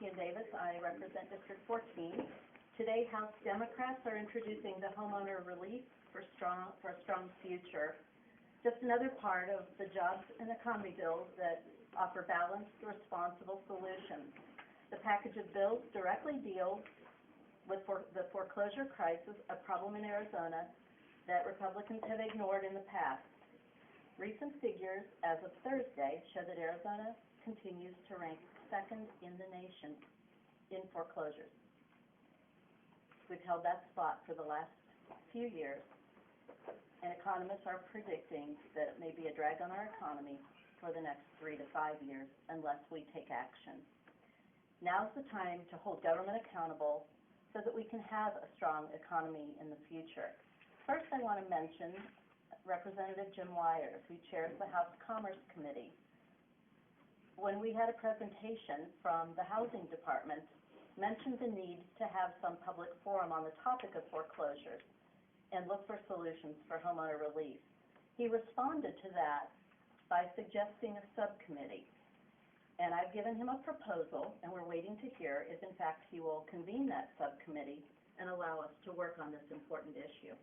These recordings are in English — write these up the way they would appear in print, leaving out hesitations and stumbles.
McKeon Davis. I represent District 14. Today, House Democrats are introducing the Homeowner Relief for a Strong Future. Just another part of the jobs and economy bills that offer balanced, responsible solutions. The package of bills directly deals with the foreclosure crisis, a problem in Arizona that Republicans have ignored in the past. Recent figures as of Thursday show that Arizona continues to rank second in the nation in foreclosures. We've held that spot for the last few years, and economists are predicting that it may be a drag on our economy for the next 3 to 5 years unless we take action. Now's the time to hold government accountable so that we can have a strong economy in the future. First, I want to mention Representative Jim Weyers, who chairs the House Commerce Committee. When we had a presentation from the Housing Department, mentioned the need to have some public forum on the topic of foreclosures and look for solutions for homeowner relief. He responded to that by suggesting a subcommittee. And I've given him a proposal, and we're waiting to hear if, in fact, he will convene that subcommittee and allow us to work on this important issue.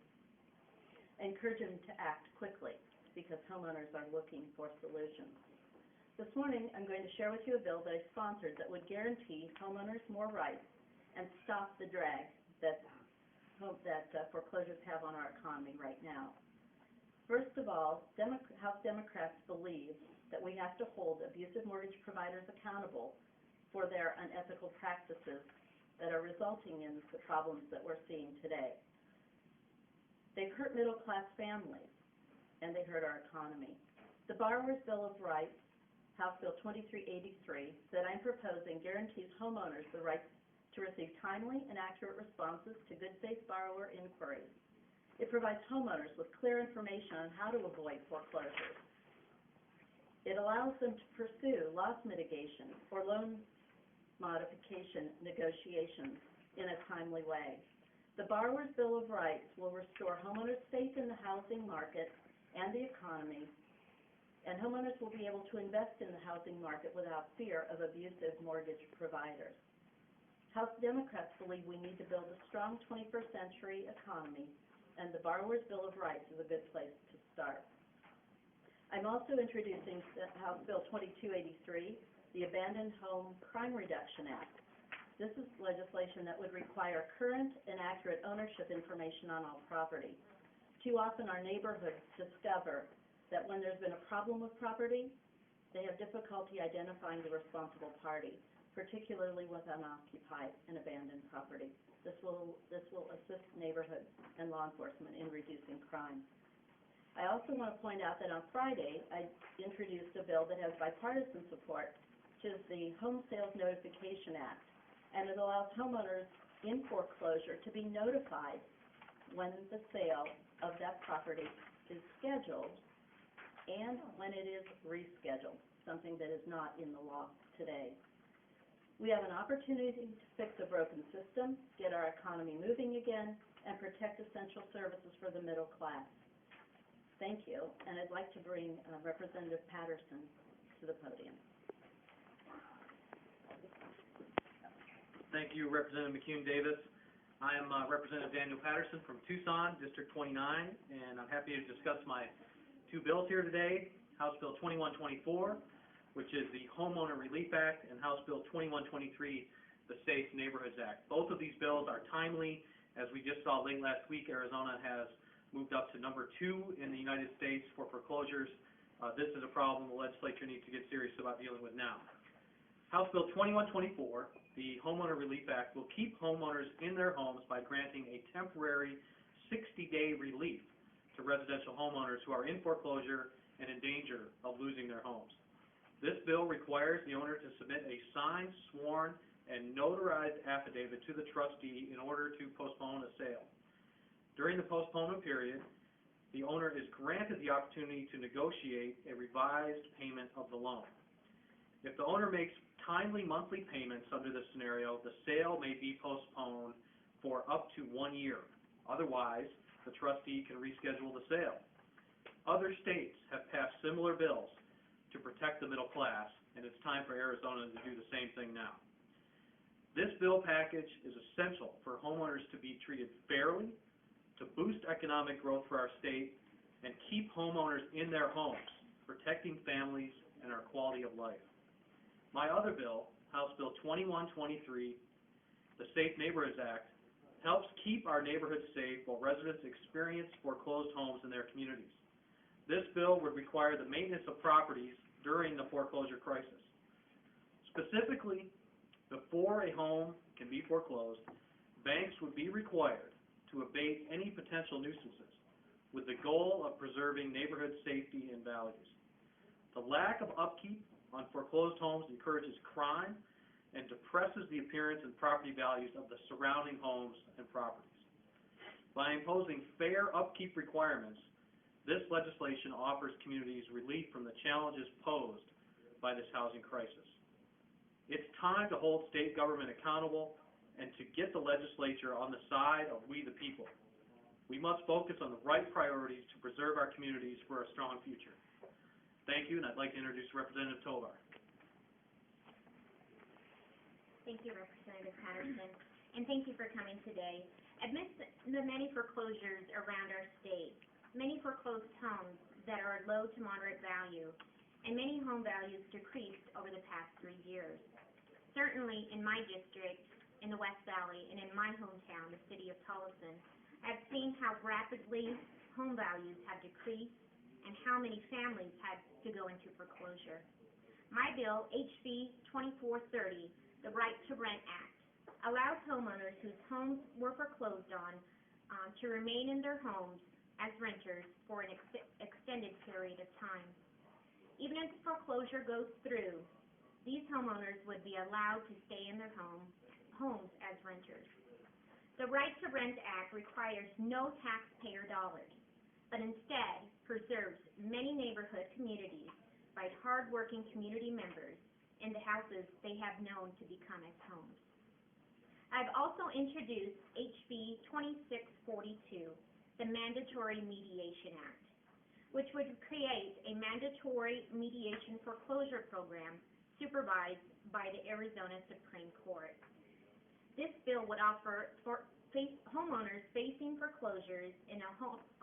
I encourage him to act quickly because homeowners are looking for solutions. This morning, I'm going to share with you a bill that I sponsored that would guarantee homeowners more rights and stop the drag that foreclosures have on our economy right now. First of all, House Democrats believe that we have to hold abusive mortgage providers accountable for their unethical practices that are resulting in the problems that we're seeing today. They've hurt middle-class families, and they hurt our economy. The Borrower's Bill of Rights, House Bill 2383, that I'm proposing guarantees homeowners the right to receive timely and accurate responses to good faith borrower inquiries. It provides homeowners with clear information on how to avoid foreclosures. It allows them to pursue loss mitigation or loan modification negotiations in a timely way. The Borrower's Bill of Rights will restore homeowners' faith in the housing market and the economy, and homeowners will be able to invest in the housing market without fear of abusive mortgage providers. House Democrats believe we need to build a strong 21st century economy, and the Borrower's Bill of Rights is a good place to start. I'm also introducing House Bill 2283, the Abandoned Home Crime Reduction Act. This is legislation that would require current and accurate ownership information on all property. Too often our neighborhoods discover that when there's been a problem with property, they have difficulty identifying the responsible party, particularly with unoccupied and abandoned property. This will assist neighborhoods and law enforcement in reducing crime. I also want to point out that on Friday, I introduced a bill that has bipartisan support, which is the Home Sales Notification Act, and it allows homeowners in foreclosure to be notified when the sale of that property is scheduled and when it is rescheduled, something that is not in the law today. We have an opportunity to fix a broken system, get our economy moving again, and protect essential services for the middle class. Thank you, and I'd like to bring Representative Patterson to the podium. Thank you, Representative McKeon Davis. I am Representative Daniel Patterson from Tucson, District 29, and I'm happy to discuss my two bills here today, House Bill 2124, which is the Homeowner Relief Act, and House Bill 2123, the Safe Neighborhoods Act. Both of these bills are timely. As we just saw late last week, Arizona has moved up to number 2 in the United States for foreclosures. This is a problem the legislature needs to get serious about dealing with now. House Bill 2124, the Homeowner Relief Act, will keep homeowners in their homes by granting a temporary 60-day relief to residential homeowners who are in foreclosure and in danger of losing their homes. This bill requires the owner to submit a signed, sworn, and notarized affidavit to the trustee in order to postpone a sale. During the postponement period, the owner is granted the opportunity to negotiate a revised payment of the loan. If the owner makes timely monthly payments under this scenario, the sale may be postponed for up to 1 year. Otherwise, the trustee can reschedule the sale. Other states have passed similar bills to protect the middle class, and it's time for Arizona to do the same thing now. This bill package is essential for homeowners to be treated fairly, to boost economic growth for our state, and keep homeowners in their homes, protecting families and our quality of life. My other bill, House Bill 2123, the Safe Neighborhoods Act, helps keep our neighborhoods safe while residents experience foreclosed homes in their communities. This bill would require the maintenance of properties during the foreclosure crisis. Specifically, before a home can be foreclosed, banks would be required to abate any potential nuisances with the goal of preserving neighborhood safety and values. The lack of upkeep on foreclosed homes encourages crime and depresses the appearance and property values of the surrounding homes and properties. By imposing fair upkeep requirements, this legislation offers communities relief from the challenges posed by this housing crisis. It's time to hold state government accountable and to get the legislature on the side of we the people. We must focus on the right priorities to preserve our communities for a strong future. Thank you, and I'd like to introduce Representative Tovar. Thank you, Representative Patterson, and thank you for coming today. Amidst the many foreclosures around our state, many foreclosed homes that are low to moderate value, and many home values decreased over the past 3 years. Certainly in my district, in the West Valley, and in my hometown, the city of Tolleson, I've seen how rapidly home values have decreased and how many families had to go into foreclosure. My bill, HB 2430, the Right to Rent Act, allows homeowners whose homes were foreclosed on to remain in their homes as renters for an extended period of time. Even if foreclosure goes through, these homeowners would be allowed to stay in their homes as renters. The Right to Rent Act requires no taxpayer dollars, but instead preserves many neighborhood communities by hardworking community members in the houses they have known to become as homes. I've also introduced HB 2642, the Mandatory Mediation Act, which would create a mandatory mediation foreclosure program supervised by the Arizona Supreme Court. This bill would offer homeowners facing foreclosures in a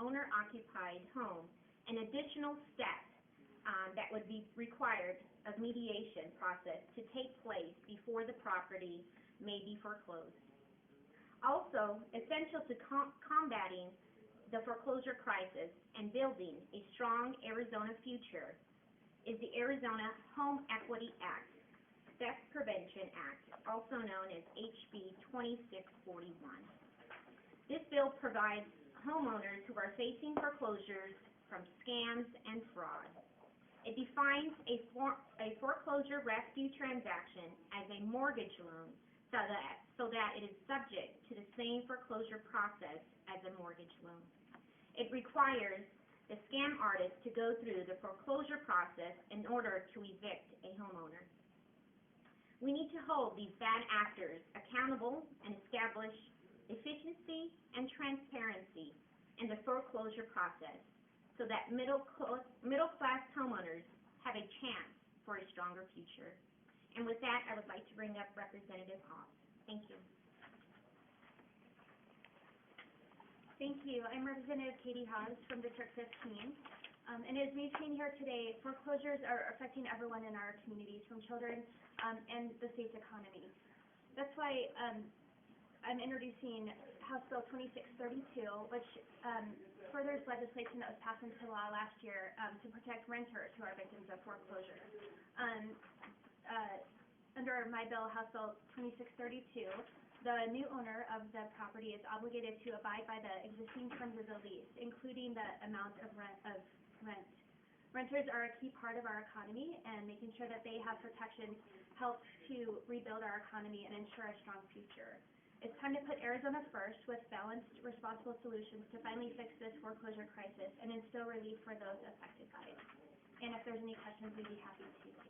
owner-occupied home an additional step that would be required of mediation process to take place before the property may be foreclosed. Also, essential to combating the foreclosure crisis and building a strong Arizona future is the Arizona Home Equity Act, Theft Prevention Act, also known as HB 2641. This bill provides homeowners who are facing foreclosures from scams and fraud. It defines a foreclosure rescue transaction as a mortgage loan so that it is subject to the same foreclosure process as a mortgage loan. It requires the scam artist to go through the foreclosure process in order to evict a homeowner. We need to hold these bad actors accountable and establish efficiency and transparency in the foreclosure process so that middle-class homeowners have a chance for a stronger future. And with that, I would like to bring up Representative Haas. Thank you. Thank you. I'm Representative Katie Haas from District 15. And as we've seen here today, foreclosures are affecting everyone in our communities, from children and the state's economy. That's why I'm introducing House Bill 2632, which furthers legislation that was passed into law last year to protect renters who are victims of foreclosure. Under my bill, House Bill 2632, the new owner of the property is obligated to abide by the existing terms of the lease, including the amount of rent. Renters are a key part of our economy, and making sure that they have protections helps to rebuild our economy and ensure a strong future. It's time to put Arizona first with balanced, responsible solutions to finally fix this foreclosure crisis and instill relief for those affected by it. And if there's any questions, we'd be happy to take them.